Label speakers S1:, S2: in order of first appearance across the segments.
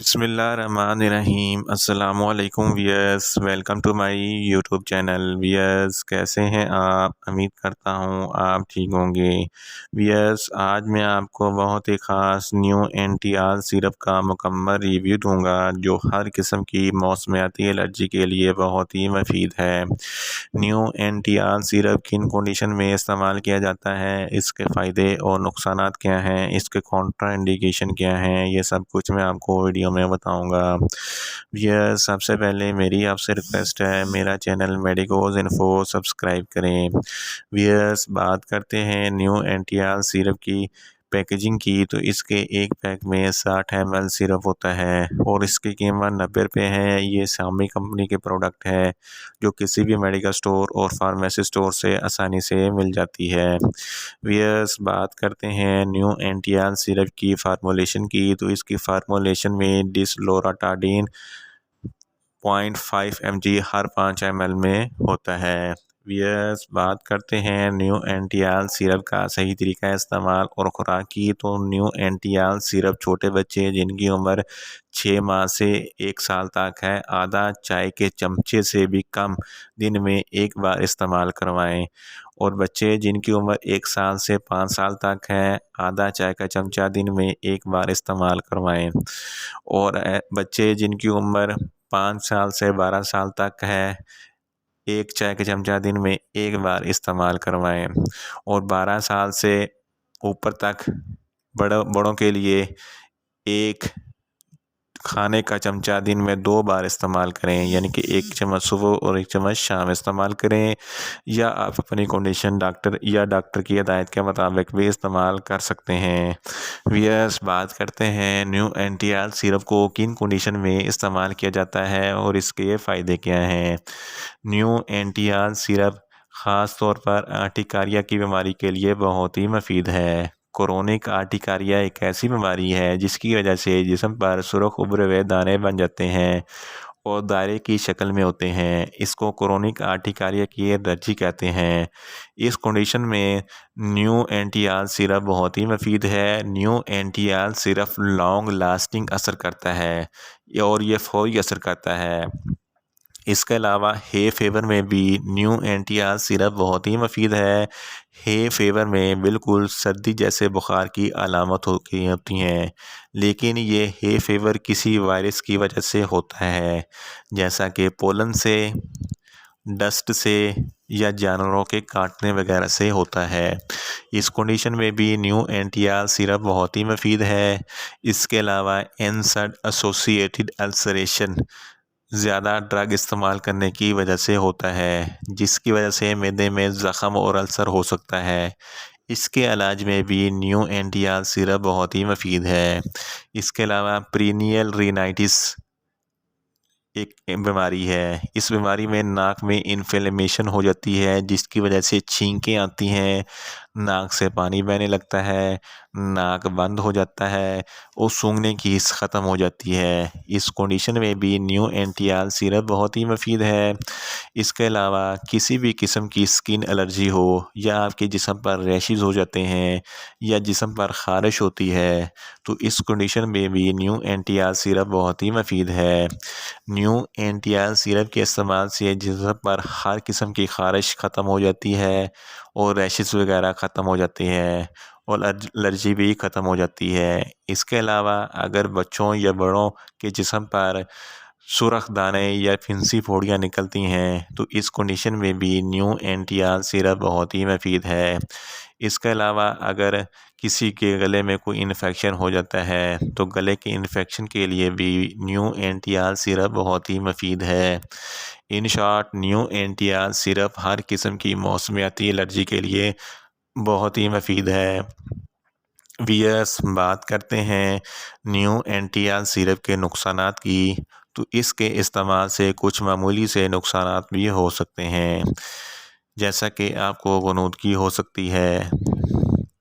S1: बिस्मिल्लाहिर्रहमानिर्रहीम अस्सलामुअलैकुम viewers, welcome to my YouTube channel. Viewers, कैसे हैं आप? उम्मीद करता हूँ आप ठीक होंगे। वियर्स, आज मैं आपको बहुत ही ख़ास न्यू एंटी-आल सिरप का मुकम्मल रिव्यू दूंगा जो हर किस्म की मौसमियाती एलर्जी के लिए बहुत ही मुफीद है। न्यू एंटी-आल सिरप किन कंडीशन में इस्तेमाल किया जाता है, इसके फ़ायदे और नुकसानात क्या हैं, इसके कॉन्ट्रा इंडिकेशन क्या हैं, ये सब कुछ मैं आपको वीडियो में बताऊंगा। ये सबसे पहले मेरी आपसे रिक्वेस्ट है, मेरा चैनल मेडिकोज इन्फो सब्सक्राइब करें। वियर्स, बात करते हैं न्यू एंटी-आल सिरप की पैकेजिंग की, तो इसके एक पैक में 60 ml सिरप होता है और इसकी कीमत 90 रुपये है। ये शामी कंपनी के प्रोडक्ट है जो किसी भी मेडिकल स्टोर और फार्मेसी स्टोर से आसानी से मिल जाती है। वियर्स, बात करते हैं न्यू एंटी-आल सिरप की फार्मूलेशन की, तो इसकी फार्मूलेशन में डिसलोराटाडीन 0.5 mg हर 5 ml में होता है। वियर्स, बात करते हैं न्यू एंटी-आल सिरप का सही तरीका इस्तेमाल और खुराक की, तो न्यू एंटी-आल सिरप छोटे बच्चे जिनकी उम्र 6 माह से 1 साल तक है, आधा चाय के चमचे से भी कम दिन में एक बार इस्तेमाल करवाएं। और बच्चे जिनकी उम्र 1 साल से 5 साल तक है, आधा चाय का चमचा दिन में एक बार इस्तेमाल करवाएं। और बच्चे जिनकी उम्र 5 साल से 12 साल तक है, एक चाय का चमचा दिन में एक बार इस्तेमाल करवाएं। और 12 साल से ऊपर तक बड़ों के लिए एक खाने का चमचा दिन में 2 बार इस्तेमाल करें, यानी कि 1 चम्मच सुबह और 1 चम्मच शाम इस्तेमाल करें। या आप अपनी कंडीशन डॉक्टर की हिदायत के मुताबिक भी इस्तेमाल कर सकते हैं। वियर्स, बात करते हैं न्यू एंटी-आल सिरप को किन कंडीशन में इस्तेमाल किया जाता है और इसके फ़ायदे क्या हैं। न्यू एंटी-आल सिरप ख़ास तौर पर अर्टिकारिया की बीमारी के लिए बहुत ही मुफीद है। क्रोनिक अर्टिकारिया एक ऐसी बीमारी है जिसकी वजह से जिस्म पर सुर्ख उभरे हुए दाने बन जाते हैं और दायरे की शक्ल में होते हैं। इसको क्रोनिक अर्टिकारिया की एलर्जी कहते हैं। इस कंडीशन में न्यू एंटी-आल सिरप बहुत ही मुफीद है। न्यू एंटी-आल सिरप लॉन्ग लास्टिंग असर करता है और ये फौरी असर करता है। इसके अलावा हे फेवर में भी न्यू एंटी-आल सिरप बहुत ही मुफीद है। हे फेवर में बिल्कुल सर्दी जैसे बुखार की अलामत होती हैं, लेकिन ये हे फेवर किसी वायरस की वजह से होता है, जैसा कि पोलन से, डस्ट से या जानवरों के काटने वगैरह से होता है। इस कंडीशन में भी न्यू एंटी-आल सिरप बहुत ही मुफीद है। इसके अलावा एनसड एसोसिएटेड अल्सरेशन ज़्यादा ड्रग इस्तेमाल करने की वजह से होता है, जिसकी वजह से मैदे में ज़ख़म और अल्सर हो सकता है। इसके इलाज में भी न्यू एंटी-आल सिरप बहुत ही मुफीद है। इसके अलावा प्रीनियल रिनाइटिस एक बीमारी है। इस बीमारी में नाक में इन्फ्लेमेशन हो जाती है, जिसकी वजह से छींकें आती हैं, नाक से पानी बहने लगता है, नाक बंद हो जाता है और सूंघने की हिस्स ख़त्म हो जाती है। इस कंडीशन में भी न्यू एंटी-आल सिरप बहुत ही मुफीद है। इसके अलावा किसी भी किस्म की स्किन एलर्जी हो या आपके जिस्म पर रैशेज़ हो जाते हैं या जिस्म पर ख़ारिश होती है, तो इस कंडीशन में भी न्यू एंटी-आल सिरप बहुत ही मुफीद है। न्यू एंटी-आल सिरप के इस्तेमाल से जिस्म पर हर किस्म की ख़ारिश ख़त्म हो जाती है और रैशेज़ वगैरह ख़त्म हो जाती हैं और एलर्जी भी ख़त्म हो जाती है। इसके अलावा अगर बच्चों या बड़ों के जिस्म पर सुर्ख दाने या फिंसी फोड़ियाँ निकलती हैं, तो इस कंडीशन में भी न्यू एंटी-आल सिरप बहुत ही मुफीद है। इसके अलावा अगर किसी के गले में कोई इन्फेक्शन हो जाता है, तो गले के इन्फेक्शन के लिए भी न्यू एंटी-आल सिरप बहुत ही मुफीद है। इन शॉर्ट, न्यू एंटी-आल सिरप हर किस्म की मौसमियाती एलर्जी के लिए बहुत ही मुफीद है। वियर्स, बात करते हैं न्यू एंटी-आल सिरप के नुकसानात की, तो इसके इस्तेमाल से कुछ मामूली से नुकसानात भी हो सकते हैं, जैसा कि आपको गनूदगी हो सकती है,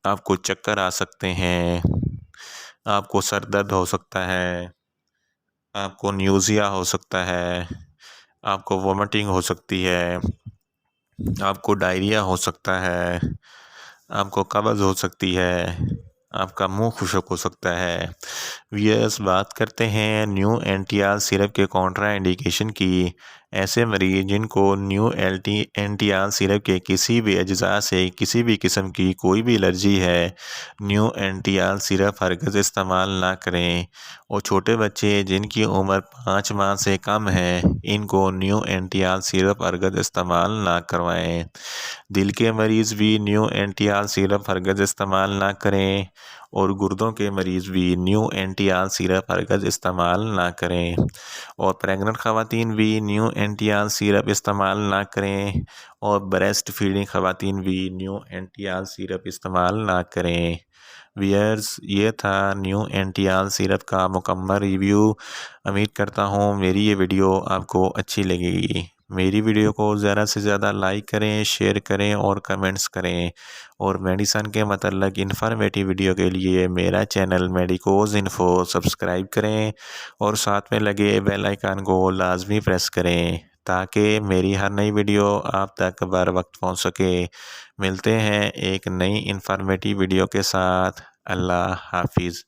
S1: आपको चक्कर आ सकते हैं, आपको सर दर्द हो सकता है, आपको न्यूज़िया हो सकता है, आपको वोमिटिंग हो सकती है, आपको डायरिया हो सकता है, आपको कब्ज़ हो सकती है, आपका मुंह खुशक हो सकता है। वियर्स, बात करते हैं न्यू एनटीआर सिरप के कॉन्ट्रा इंडिकेशन की। ऐसे मरीज जिनको न्यू एनटीआर सिरप के किसी भी अज्जा से किसी भी किस्म की कोई भी एलर्जी है, न्यू एनटीआर सिरप हरगिज़ इस्तेमाल ना करें। और छोटे बच्चे जिनकी उम्र 5 माह से कम है, इनको न्यू एनटीआर सिरप हरगिज़ इस्तेमाल ना करवाएं। दिल के मरीज़ भी न्यू एनटीआर सिरप हरगिज़ इस्तेमाल ना करें। और गुर्दों के मरीज़ भी न्यू एनटीआर सिरप हरगिज़ इस्तेमाल ना करें। और प्रेग्नेंट ख़वातीन भी न्यू एनटीआर सिरप इस्तेमाल ना करें। और ब्रेस्ट फीडिंग ख़वातीन भी न्यू एनटीआर सिरप इस्तेमाल ना करें। वियर्स, ये था न्यू एनटीआर सिरप का मुकम्मल रिव्यू। उम्मीद करता हूँ मेरी ये वीडियो आपको अच्छी लगेगी। मेरी वीडियो को ज़्यादा से ज़्यादा लाइक करें, शेयर करें और कमेंट्स करें। और मेडिसन के मतलब इन्फॉर्मेटिव वीडियो के लिए मेरा चैनल मेडिकोज इन्फो सब्सक्राइब करें और साथ में लगे बेल आइकन को लाजमी प्रेस करें ताकि मेरी हर नई वीडियो आप तक बर वक्त पहुंच सके। मिलते हैं एक नई इन्फॉर्मेटिव वीडियो के साथ। अल्लाह हाफिज़।